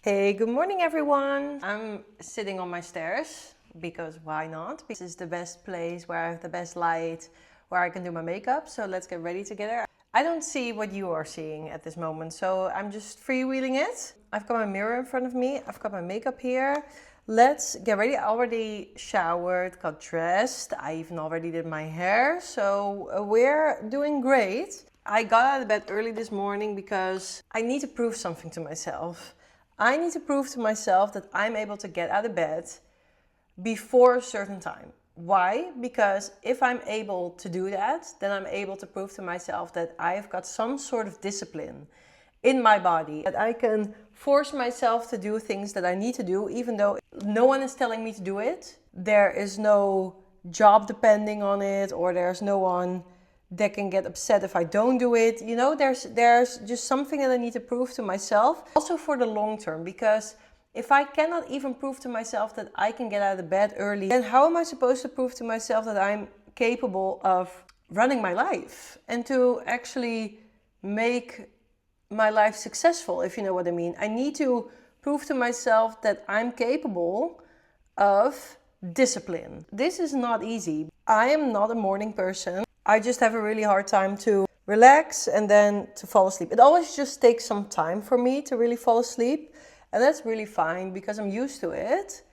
Hey, good morning everyone. I'm sitting on my stairs because why not? This is the best place where I have the best light, where I can do my makeup. So let's get ready together. I don't see what you are seeing at this moment, so I'm just freewheeling it. I've got my mirror in front of me. I've got my makeup here. Let's get ready. I already showered, got dressed. I even already did my hair. So we're doing great. I got out of bed early this morning because I need to prove something to myself. I need to prove to myself that I'm able to get out of bed before a certain time. Why? Because if I'm able to do that, then I'm able to prove to myself that I've got some sort of discipline in my body, that I can force myself to do things that I need to do, even though no one is telling me to do it. There is no job depending on it, or there's no one that can get upset if I don't do it. You know, there's just something that I need to prove to myself. Also for the long term, because if I cannot even prove to myself that I can get out of bed early, then how am I supposed to prove to myself that I'm capable of running my life and to actually make my life successful, if you know what I mean? I need to prove to myself that I'm capable of discipline. This is not easy. I am not a morning person. I just have a really hard time to relax and then to fall asleep. It always just takes some time for me to really fall asleep. And that's really fine because I'm used to it.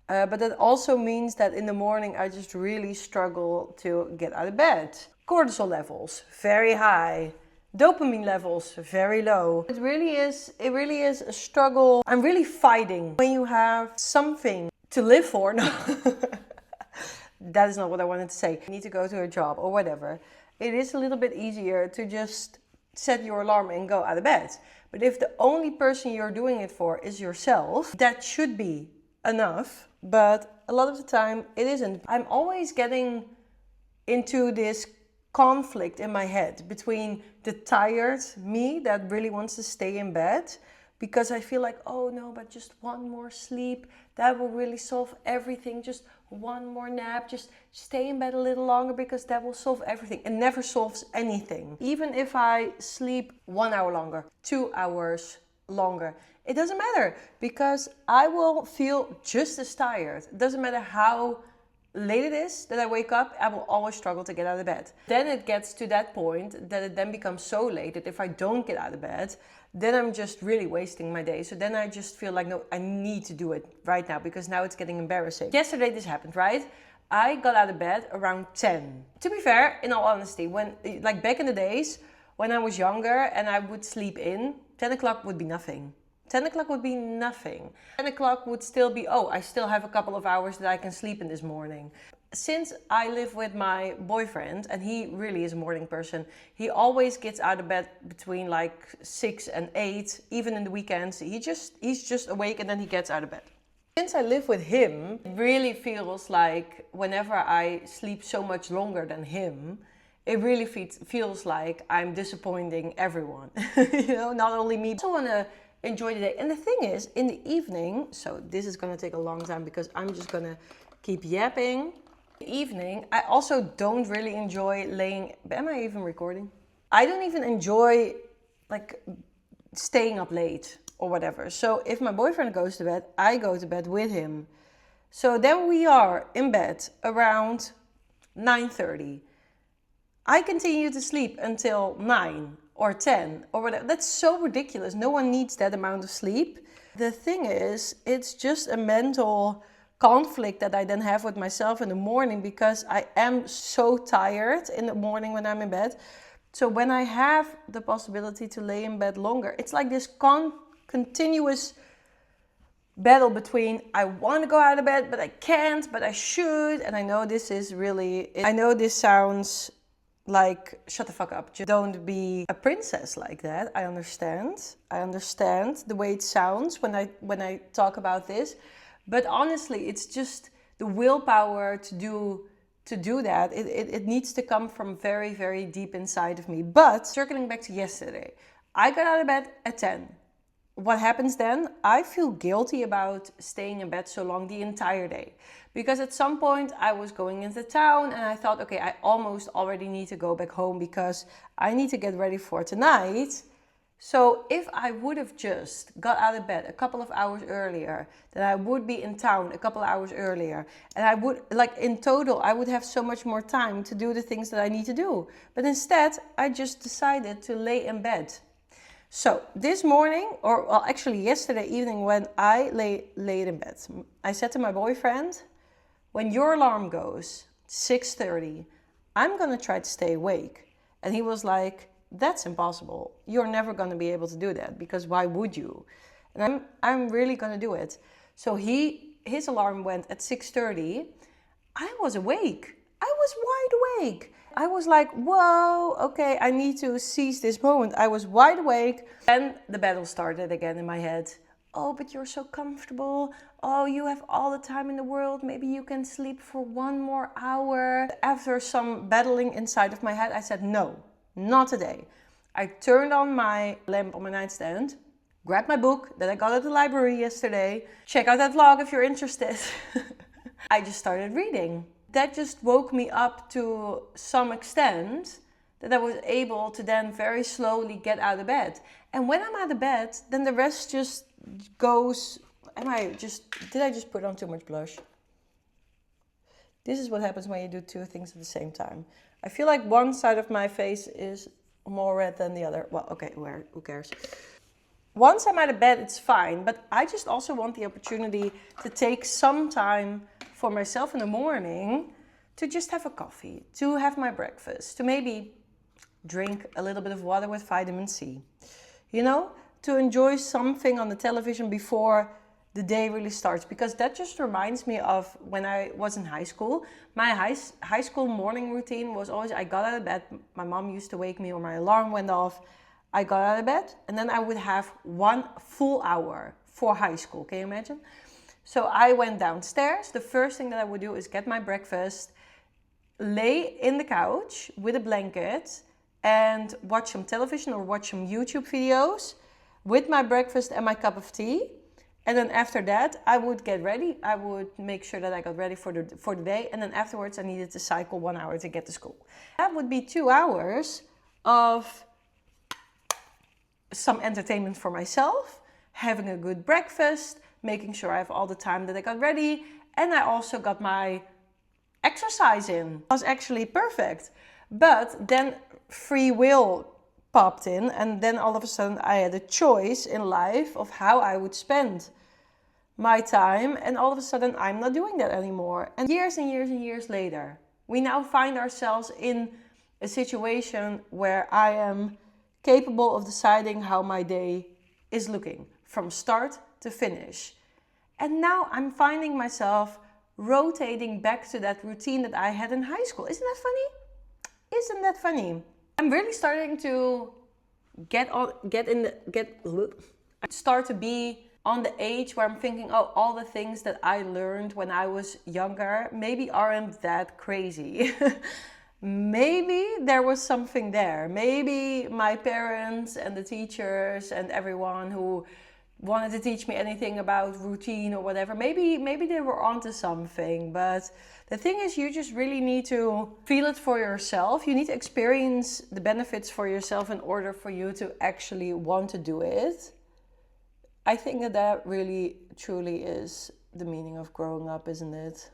But that also means that in the morning I just really struggle to get out of bed. Cortisol levels, very high. Dopamine levels, very low. It really is a struggle. I'm really fighting. When you have something to live for, no. That is not what I wanted to say. You need to go to a job or whatever. It is a little bit easier to just set your alarm and go out of bed. But if the only person you're doing it for is yourself, that should be enough. But a lot of the time it isn't. I'm always getting into this conflict in my head between the tired me that really wants to stay in bed because I feel like, oh no, but just one more sleep, that will really solve everything. Just one more nap, just stay in bed a little longer because that will solve everything. It never solves anything. Even if I sleep 1 hour longer, 2 hours longer, it doesn't matter because I will feel just as tired. It doesn't matter how late it is that I wake up, I will always struggle to get out of bed. Then it gets to that point that it then becomes so late that if I don't get out of bed, then I'm just really wasting my day. So then I just feel like, no, I need to do it right now because now it's getting embarrassing. Yesterday this happened, right? I got out of bed around 10. To be fair, in all honesty, when like back in the days when I was younger and I would sleep in, 10 o'clock would be nothing. 10 o'clock would be nothing. 10 o'clock would still be, oh, I still have a couple of hours that I can sleep in this morning. Since I live with my boyfriend, and he really is a morning person, he always gets out of bed between like 6 and 8, even in the weekends. He's just awake and then he gets out of bed. Since I live with him, it really feels like whenever I sleep so much longer than him, it really feels like I'm disappointing everyone. You know, not only me. I also want to enjoy the day. And the thing is, in the evening, so this is going to take a long time because I'm just going to keep yapping. In the evening, I also don't really enjoy laying... Am I even recording? I don't even enjoy like staying up late or whatever. So if my boyfriend goes to bed, I go to bed with him. So then we are in bed around 9:30. I continue to sleep until 9 or 10 or whatever. That's so ridiculous. No one needs that amount of sleep. The thing is, it's just a mental conflict that I then have with myself in the morning because I am so tired in the morning when I'm in bed. So when I have the possibility to lay in bed longer, it's like this continuous battle between I want to go out of bed, but I can't, but I should. And I know this is really, I know this sounds like, shut the fuck up. Just don't be a princess like that. I understand. I understand the way it sounds when I talk about this. But honestly, it's just the willpower to do that. It needs to come from very, very deep inside of me. But circling back to yesterday, I got out of bed at 10. What happens then? I feel guilty about staying in bed so long the entire day. Because at some point I was going into town and I thought, okay, I almost already need to go back home because I need to get ready for tonight. So if I would have just got out of bed a couple of hours earlier, then I would be in town a couple of hours earlier. And I would, like in total, I would have so much more time to do the things that I need to do. But instead, I just decided to lay in bed. So this morning, or well, actually yesterday evening when I laid in bed, I said to my boyfriend, when your alarm goes 6:30, I'm going to try to stay awake. And he was like, that's impossible. You're never going to be able to do that, because why would you? And I'm really going to do it. So his alarm went at 6:30. I was awake. I was wide awake. I was like, whoa, okay, I need to seize this moment. I was wide awake. And the battle started again in my head. Oh, but you're so comfortable. Oh, you have all the time in the world. Maybe you can sleep for 1 more hour. After some battling inside of my head, I said, no, not today. I turned on my lamp on my nightstand, grabbed my book that I got at the library yesterday. Check out that vlog if you're interested. I just started reading. That just woke me up to some extent that I was able to then very slowly get out of bed. And when I'm out of bed, then the rest just goes. Did I just put on too much blush? This is what happens when you do 2 things at the same time. I feel like one side of my face is more red than the other. Well, okay, who cares? Once I'm out of bed, it's fine. But I just also want the opportunity to take some time for myself in the morning to just have a coffee, to have my breakfast, to maybe drink a little bit of water with vitamin C. You know, to enjoy something on the television before the day really starts, because that just reminds me of when I was in high school. My high school morning routine was always, I got out of bed, my mom used to wake me or my alarm went off, I got out of bed, and then I would have 1 full hour for high school. Can you imagine? So I went downstairs. The first thing that I would do is get my breakfast, lay in the couch with a blanket and watch some television or watch some YouTube videos with my breakfast and my cup of tea. And then after that, I would get ready. I would make sure that I got ready for the day. And then afterwards, I needed to cycle 1 hour to get to school. That would be 2 hours of some entertainment for myself, having a good breakfast, making sure I have all the time that I got ready. And I also got my exercise in. It was actually perfect. But then free will popped in, and then all of a sudden I had a choice in life of how I would spend my time, and all of a sudden I'm not doing that anymore. And years and years and years later, we now find ourselves in a situation where I am capable of deciding how my day is looking from start to finish. And now I'm finding myself rotating back to that routine that I had in high school. Isn't that funny? Isn't that funny? I'm really starting to start to be on the age where I'm thinking, oh, all the things that I learned when I was younger maybe aren't that crazy. Maybe there was something there. Maybe my parents and the teachers and everyone who wanted to teach me anything about routine or whatever, maybe they were onto something. But the thing is, you just really need to feel it for yourself. You need to experience the benefits for yourself in order for you to actually want to do it. I think that really truly is the meaning of growing up, isn't it?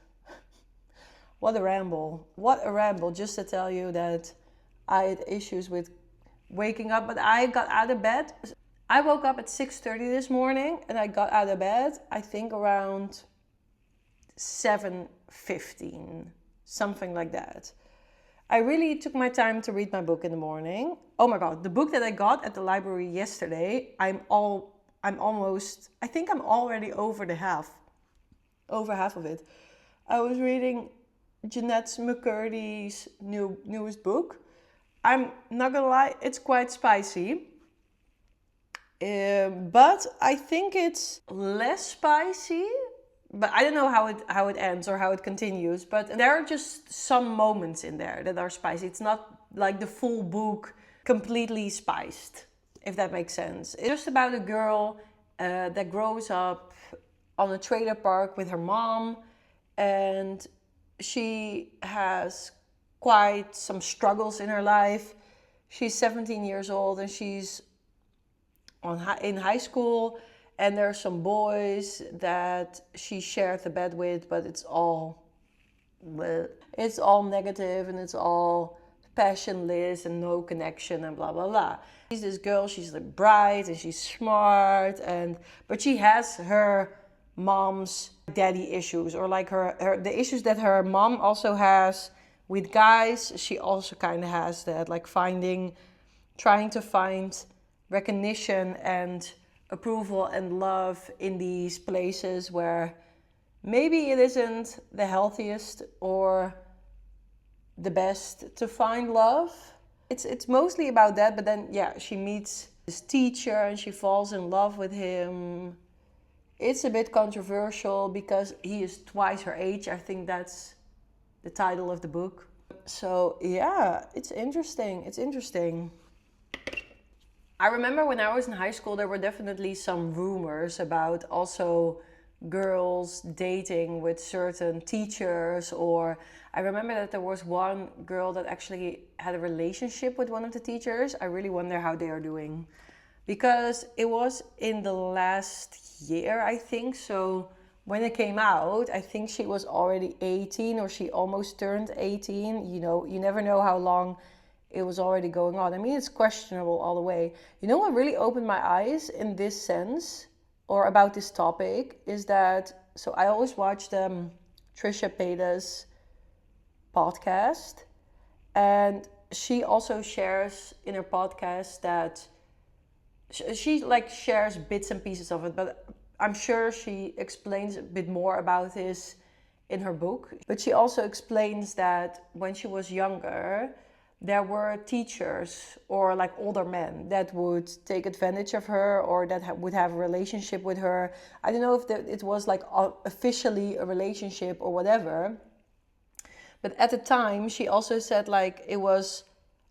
What a ramble. What a ramble, just to tell you that I had issues with waking up, but I got out of bed. I woke up at 6:30 this morning and I got out of bed, I think around 7:15, something like that. I really took my time to read my book in the morning. Oh my God, the book that I got at the library yesterday, I think I'm already over half of it. I was reading Jeanette McCurdy's newest book. I'm not gonna lie, it's quite spicy. But I think it's less spicy. But I don't know how it ends or how it continues. But there are just some moments in there that are spicy. It's not like the full book completely spiced, if that makes sense. It's just about a girl that grows up on a trailer park with her mom. And she has quite some struggles in her life. She's 17 years old and she's in high school, and there's some boys that she shared the bed with, but it's all negative, and it's all passionless and no connection and blah blah blah. She's this girl, she's like bright and she's smart, but she has her mom's daddy issues, or like the issues that her mom also has with guys. She also kind of has that, like trying to find recognition and approval and love in these places where maybe it isn't the healthiest or the best to find love. It's mostly about that, but then yeah, she meets this teacher and she falls in love with him. It's a bit controversial because he is twice her age. I think that's the title of the book. So yeah, it's interesting. It's interesting. I remember when I was in high school, there were definitely some rumors about also girls dating with certain teachers, or I remember that there was one girl that actually had a relationship with one of the teachers. I really wonder how they are doing, because it was in the last year, I think. So when it came out, I think she was already 18, or she almost turned 18. You know, you never know how long it was already going on. I mean, it's questionable all the way. You know what really opened my eyes in this sense, or about this topic, is that, so I always watch Trisha Paytas podcast, and she also shares in her podcast that she like shares bits and pieces of it, but I'm sure she explains a bit more about this in her book. But she also explains that when she was younger, there were teachers or like older men that would take advantage of her, or that would have a relationship with her. I don't know if it was like officially a relationship or whatever. But at the time, she also said like it was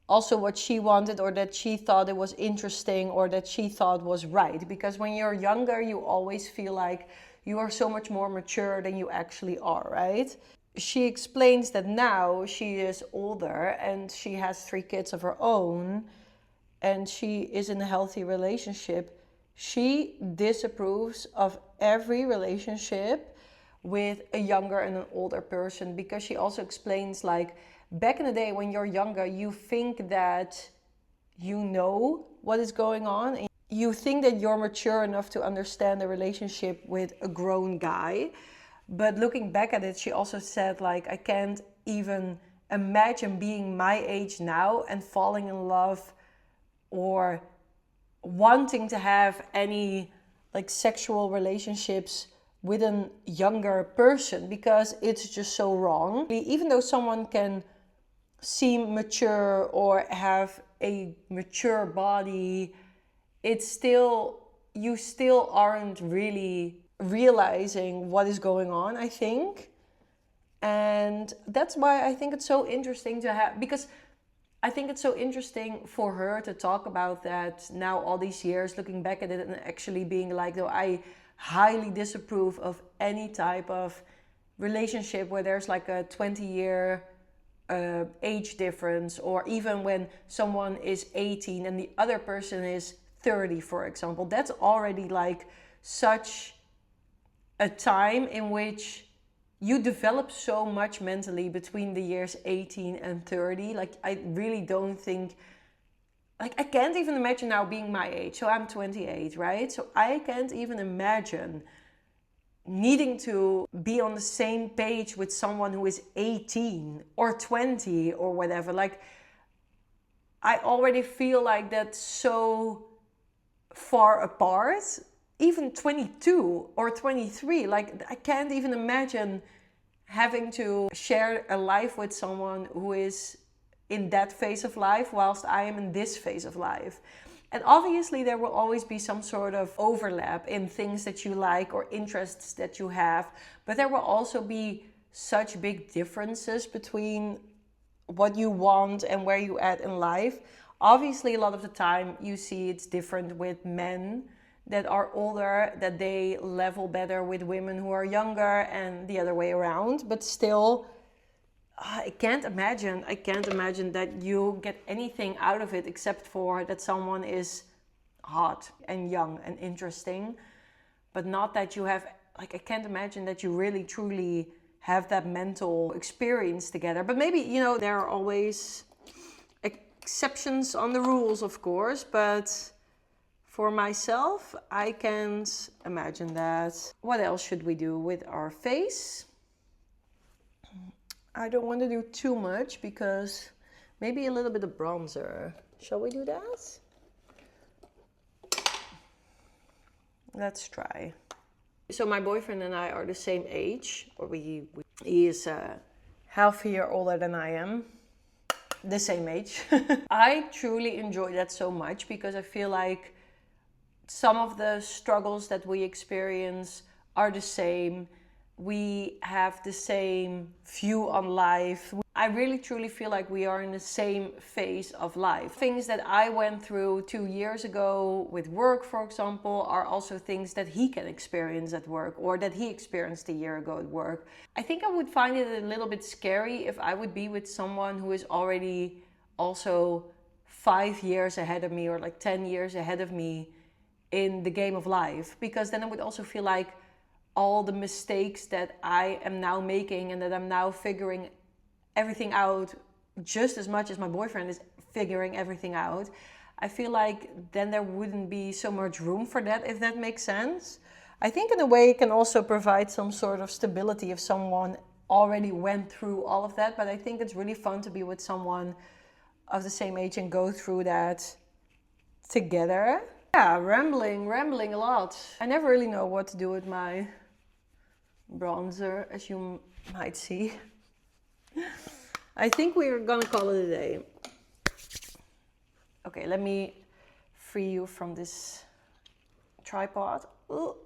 also what she wanted, or that she thought it was interesting, or that she thought was right. Because when you're younger, you always feel like you are so much more mature than you actually are, right? She explains that now she is older and she has 3 kids of her own, and she is in a healthy relationship. She disapproves of every relationship with a younger and an older person, because she also explains like back in the day when you're younger, you think that you know what is going on, and you think that you're mature enough to understand a relationship with a grown guy. But looking back at it, she also said like, I can't even imagine being my age now and falling in love or wanting to have any like sexual relationships with a younger person, because it's just so wrong. Even though someone can seem mature or have a mature body, it's still, you still aren't really realizing what is going on, I think. And that's why I think it's so interesting to have, because I think it's so interesting for her to talk about that now, all these years, looking back at it and actually being like, though, I highly disapprove of any type of relationship where there's like a 20-year age difference, or even when someone is 18 and the other person is 30, for example. That's already like such a time in which you develop so much mentally between the years 18 and 30. Like, I really don't think, like, I can't even imagine now being my age. So I'm 28, right? So I can't even imagine needing to be on the same page with someone who is 18 or 20 or whatever. Like, I already feel like that's so far apart. Even 22 or 23, like, I can't even imagine having to share a life with someone who is in that phase of life whilst I am in this phase of life. And obviously there will always be some sort of overlap in things that you like or interests that you have, but there will also be such big differences between what you want and where you at in life. Obviously, a lot of the time you see it's different with men that are older, that they level better with women who are younger, and the other way around. But still, I can't imagine that you get anything out of it except for that someone is hot and young and interesting, but not that you have, like, I can't imagine that you really truly have that mental experience together. But maybe, you know, there are always exceptions on the rules, of course, but for myself, I can't imagine that. What else should we do with our face? I don't want to do too much because maybe a little bit of bronzer. Shall we do that? Let's try. So my boyfriend and I are the same age, or he is half a year older than I am. The same age. I truly enjoy that so much because I feel like some of the struggles that we experience are the same. We have the same view on life. I really truly feel like we are in the same phase of life. Things that I went through 2 years ago with work, for example, are also things that he can experience at work, or that he experienced a year ago at work. I think I would find it a little bit scary if I would be with someone who is already also 5 years ahead of me, or like 10 years ahead of me in the game of life, because then I would also feel like all the mistakes that I am now making and that I'm now figuring everything out just as much as my boyfriend is figuring everything out. I feel like then there wouldn't be so much room for that, if that makes sense. I think in a way it can also provide some sort of stability if someone already went through all of that, but I think it's really fun to be with someone of the same age and go through that together. Yeah, rambling a lot. I never really know what to do with my bronzer, as you might see. I think we're gonna call it a day. Okay, let me free you from this tripod. Ooh.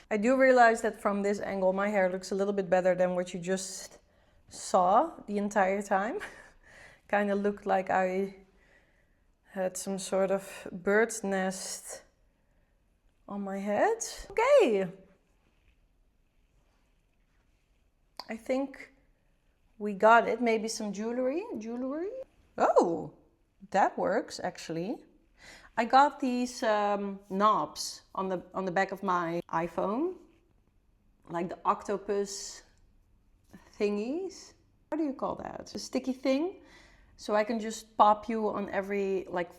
I do realize that from this angle my hair looks a little bit better than what you just saw the entire time. Kind of looked like I had some sort of bird's nest on my head. Okay. I think we got it. Maybe some jewelry. Oh, that works actually. I got these knobs on the back of my iPhone, like the octopus thingies. How do you call that? A sticky thing. So I can just pop you on every like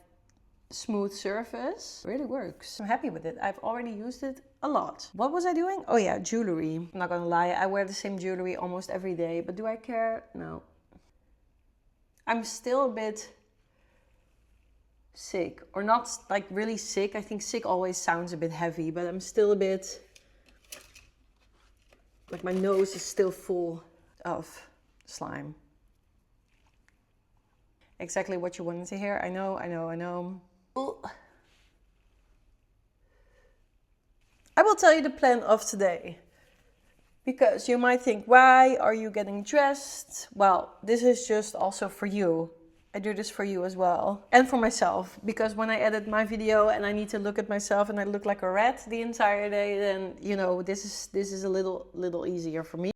smooth surface. It really works. I'm happy with it. I've already used it a lot. What was I doing? Oh yeah, jewelry. I'm not gonna lie, I wear the same jewelry almost every day, but do I care? No. I'm still a bit sick, or not like really sick. I think sick always sounds a bit heavy, but I'm still a bit, like my nose is still full of slime. Exactly what you wanted to hear. I know. Ooh. I will tell you the plan of today, because you might think, why are you getting dressed? Well, this is just also for you. I do this for you as well, and for myself, because when I edit my video and I need to look at myself and I look like a rat the entire day, then you know this is a little easier for me.